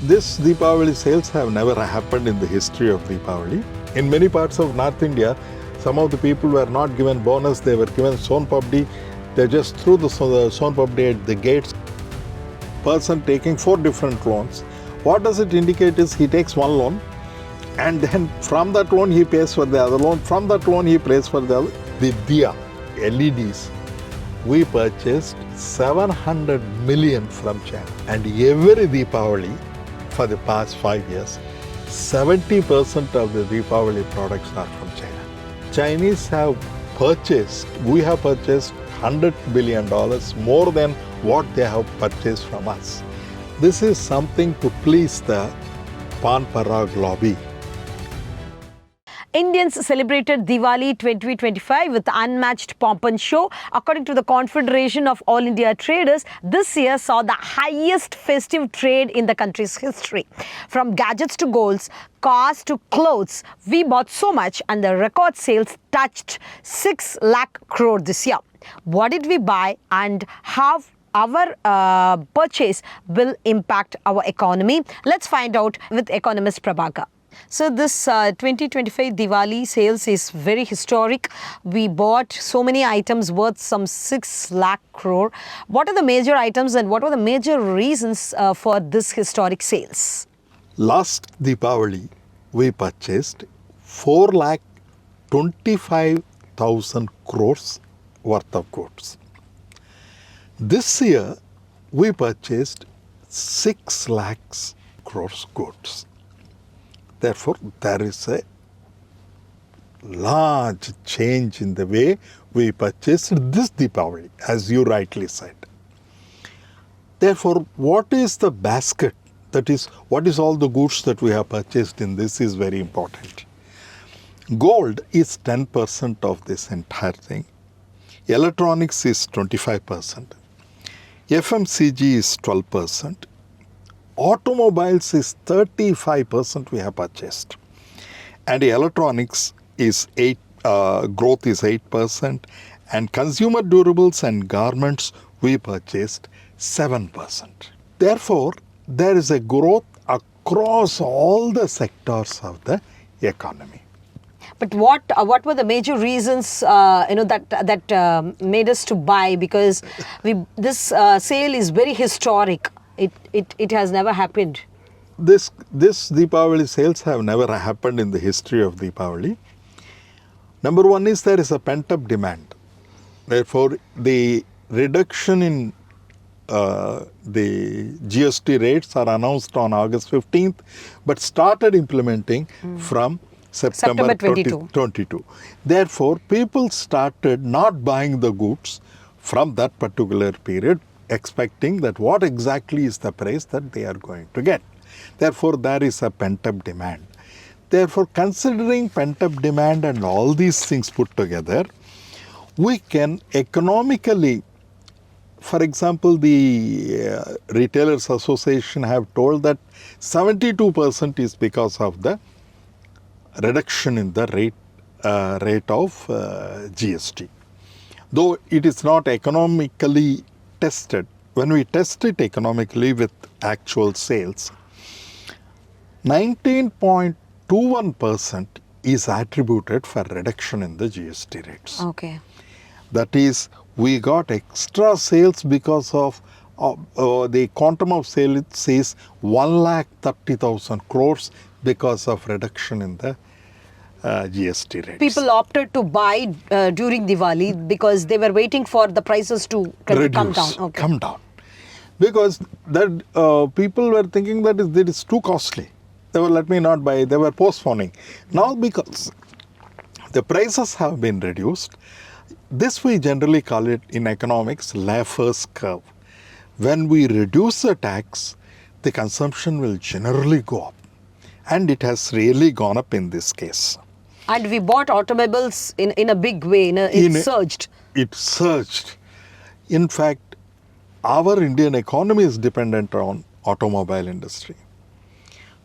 This Deepavali sales have never happened in the history of Deepavali. In many parts of North India, some of the people were not given bonus, they were given Son Papdi. They just threw the Son Papdi at the gates. Person taking 4 different loans. What does it indicate is he takes one loan and then from that loan he pays for the other loan. From that loan he pays for the other. The Diya, LEDs, we purchased 700 million from China. And every Deepavali for the past 5 years, 70% of the Deepavali products are from China. Chinese have purchased, we have purchased $100 billion more than what they have purchased from us. This is something to please the Pan Parag lobby. Indians celebrated Diwali 2025 with unmatched pomp and show. According to the Confederation of All India Traders, this year saw the highest festive trade in the country's history. From gadgets to golds, cars to clothes, we bought so much and the record sales touched 6 lakh crore this year. What did we buy and how our purchase will impact our economy? Let's find out with Economist Prabhakar. So this 2025 Diwali sales is very historic. We bought so many items worth some 6 lakh crore. What are the major items and what were the major reasons for this historic sales? Last Deepavali, we purchased 4,25,000 crores worth of goods. This year, we purchased 6 lakhs crores goods. Therefore, there is a large change in the way we purchased this Deepavali, as you rightly said. Therefore, what is the basket? That is, what is all the goods that we have purchased in this is very important. Gold is 10% of this entire thing. Electronics is 25%. FMCG is 12%. Automobiles is 35% we have purchased. And electronics is growth is 8%. And consumer durables and garments we purchased 7%. Therefore, there is a growth across all the sectors of the economy. But what were the major reasons that made us to buy? Because this sale is very historic. It has never happened. This Deepavali sales have never happened in the history of Deepavali. Number one is there is a pent-up demand. Therefore, the reduction in the GST rates are announced on August 15th, but started implementing from September 2022. Therefore, people started not buying the goods from that particular period, expecting that what exactly is the price that they are going to get. Therefore, there is a pent-up demand. Therefore, considering pent-up demand and all these things put together, we can economically, for example, the Retailers Association have told that 72% is because of the reduction in the rate of GST. Though it is not economically tested, when we test it economically with actual sales, 19.21% is attributed for reduction in the GST rates. Okay. That is, we got extra sales because of the quantum of sales is 1,30,000 crores because of reduction in the GST rates. People opted to buy during Diwali because they were waiting for the prices to come down. Okay. Come down. Because that people were thinking that it is too costly. They were, let me not buy, they were postponing. Now because the prices have been reduced, this we generally call it in economics Laffer's curve. When we reduce the tax, the consumption will generally go up. And it has really gone up in this case. And we bought automobiles in a big way. It surged. It surged. In fact, our Indian economy is dependent on automobile industry.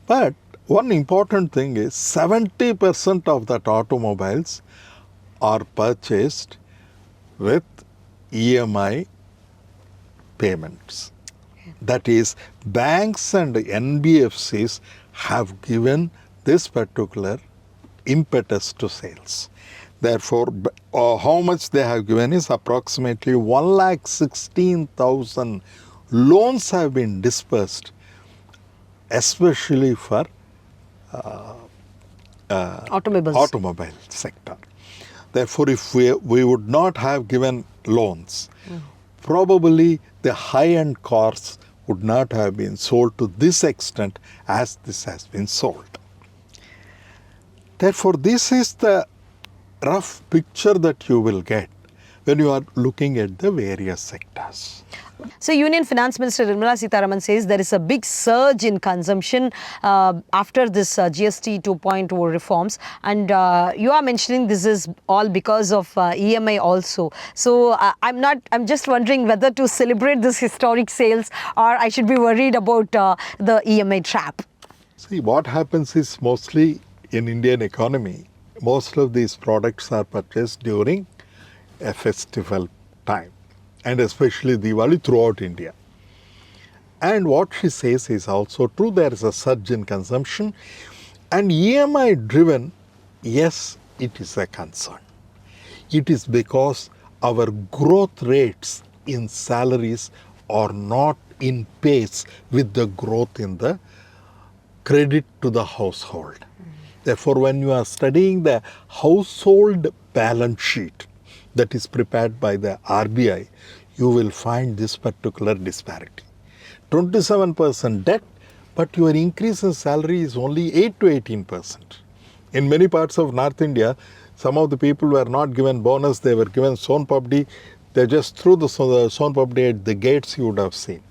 But one important thing is 70% of that automobiles are purchased with EMI payments. That is, banks and NBFCs have given this particular impetus to sales. Therefore, how much they have given is approximately 1,16,000 loans have been dispersed, especially for Automobiles. automobile sector. Therefore, if we would not have given loans, probably the high-end cars would not have been sold to this extent as this has been sold. Therefore, this is the rough picture that you will get when you are looking at the various sectors. So, Union Finance Minister Nirmala Sitharaman says there is a big surge in consumption after this GST 2.0 reforms, and you are mentioning this is all because of EMI also. So, I'm just wondering whether to celebrate this historic sales or I should be worried about the EMI trap. See, what happens is mostly in Indian economy, most of these products are purchased during a festival time, and especially Diwali throughout India. And what she says is also true. There is a surge in consumption, and EMI driven, yes, it is a concern. It is because our growth rates in salaries are not in pace with the growth in the credit to the household. Therefore, when you are studying the household balance sheet that is prepared by the RBI, you will find this particular disparity. 27% debt, but your increase in salary is only 8 to 18%. In many parts of North India, some of the people were not given bonus, they were given son papdi. They just threw the son papdi at the gates, you would have seen.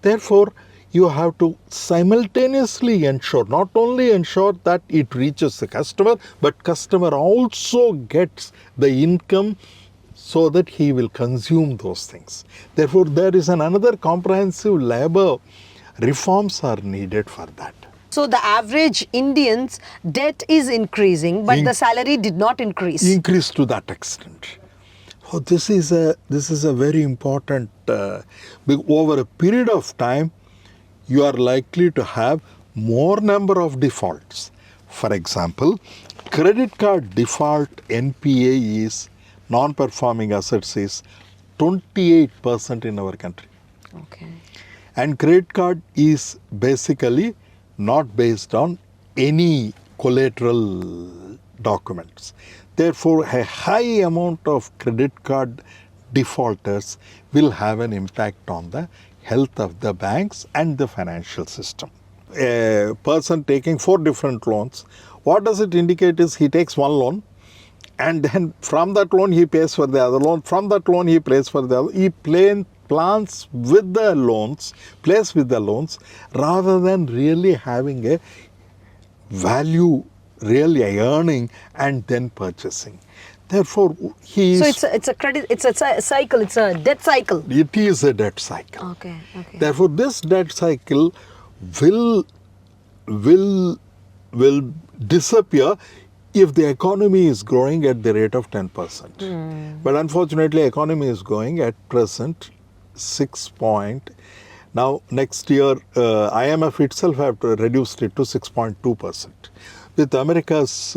Therefore, you have to simultaneously ensure, not only ensure that it reaches the customer, but customer also gets the income so that he will consume those things. Therefore, there is another comprehensive labor reforms are needed for that. So, the average Indian's debt is increasing, but the salary did not increase. Increase to that extent. So this is a very important, over a period of time, you are likely to have more number of defaults. For example, credit card default NPA is non-performing assets is 28% in our country. Okay. And credit card is basically not based on any collateral documents. Therefore, a high amount of credit card defaulters will have an impact on the health of the banks and the financial system. A person taking 4 different loans, what does it indicate is he takes one loan, and then from that loan he pays for the other loan, from that loan he pays for the other. He plans with the loans, plays with the loans, rather than really having a value, really earning and then purchasing. Therefore, So it's a credit, it's a cycle, it's a debt cycle. It is a debt cycle. Okay. Therefore, this debt cycle will disappear if the economy is growing at the rate of 10%. But unfortunately, economy is growing at present 6 point. Now, next year, IMF itself have reduced it to 6.2%. With America's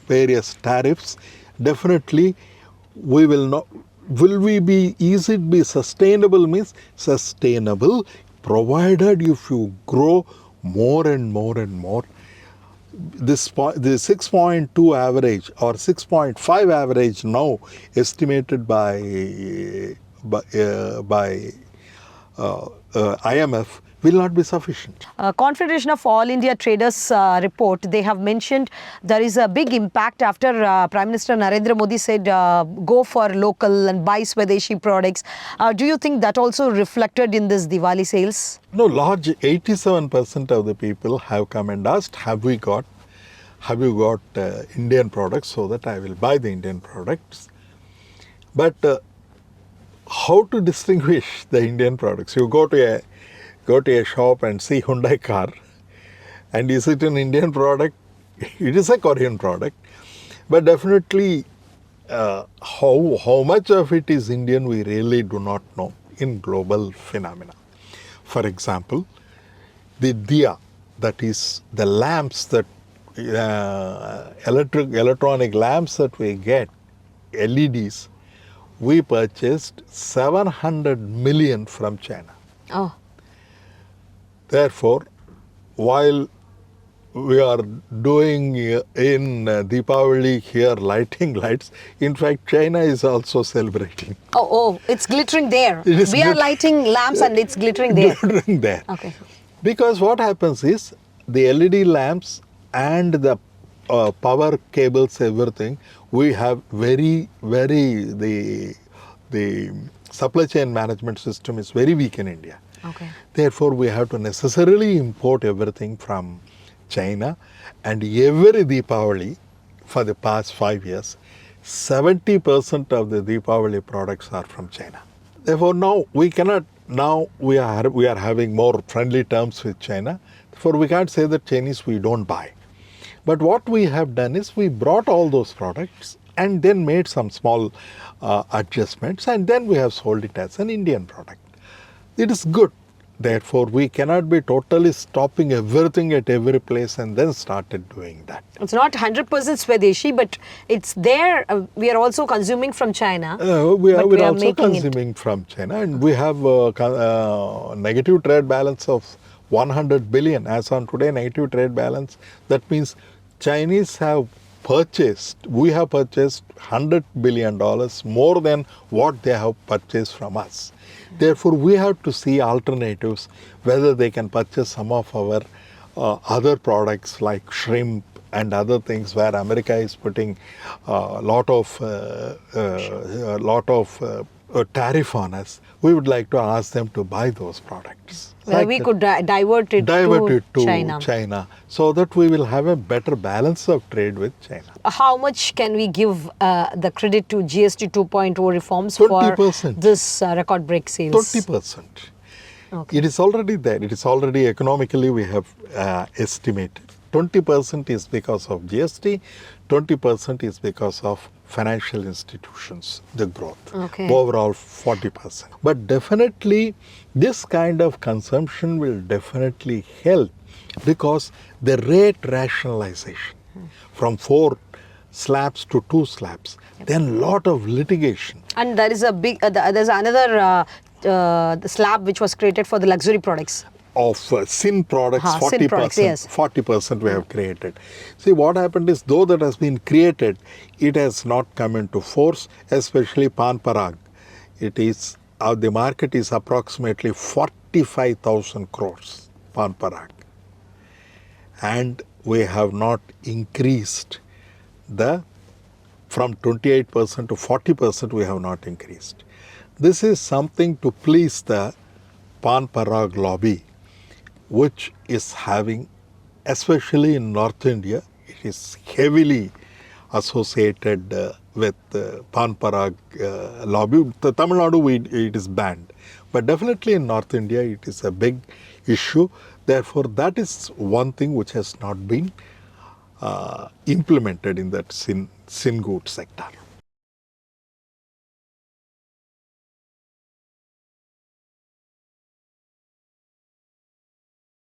various tariffs, definitely we will not. Is it be sustainable? Means sustainable, provided if you grow more and more and more. The 6.2 average or 6.5 average now estimated by IMF will not be sufficient. Confederation of All India Traders report, they have mentioned there is a big impact after Prime Minister Narendra Modi said go for local and buy Swadeshi products. Do you think that also reflected in this Diwali sales? No, large 87% of the people have come and asked, have you got Indian products, so that I will buy the Indian products. But how to distinguish the Indian products? You go to a shop and see Hyundai car, and is it an Indian product? It is a Korean product. But definitely how much of it is Indian, we really do not know. in global phenomena. For example, the diya, that is the lamps that electronic lamps that we get, LEDs, we purchased 700 million from China. Oh, Therefore, while we are doing in Deepavali here lighting lights, in fact China is also celebrating. it's glittering there. It is We are glit- lighting lamps and it's glittering there. Glittering there. Okay. Because what happens is the LED lamps and the power cables, everything, we have the supply chain management system is very weak in India. Okay. Therefore, we have to necessarily import everything from China, and every Deepavali for the past 5 years, 70% of the Deepavali products are from China. Therefore, now we are having more friendly terms with China. Therefore, we can't say that Chinese we don't buy. But what we have done is we brought all those products and then made some small adjustments, and then we have sold it as an Indian product. It is good. Therefore, we cannot be totally stopping everything at every place and then started doing that. It's not 100% Swadeshi, but it's there. We are also consuming from China. We are but we are also making consuming from China, and we have a negative trade balance of 100 billion. As on today, negative trade balance. That means Chinese have we have purchased $100 billion more than what they have purchased from us. Therefore, we have to see alternatives, whether they can purchase some of our other products like shrimp and other things where America is putting a lot of tariff on us. We would like to ask them to buy those products. Well, we could divert it to China so that we will have a better balance of trade with China. How much can we give the credit to GST 2.0 reforms 20%. for this record break sales? 20%. Okay. It is already there. It is already economically we have estimated. 20% is because of GST, 20% is because of financial institutions, the growth. Okay. Overall 40%. But definitely this kind of consumption will definitely help because the rate rationalization from 4 slabs to 2 slabs, then lot of litigation. And there is a big, there's another the slab which was created for the luxury products. Of sin products, 40%, sin products, yes. 40% we have created. See, what happened is, though that has been created, it has not come into force, especially pan parag. It is, the market is approximately 45,000 crores, pan parag. And we have not increased from 28% to 40% we have not increased. This is something to please the pan parag lobby, which is having, especially in North India, it is heavily associated with pan parag lobby. The Tamil Nadu, it is banned. But definitely in North India, it is a big issue. Therefore, that is one thing which has not been implemented in that sin good sector.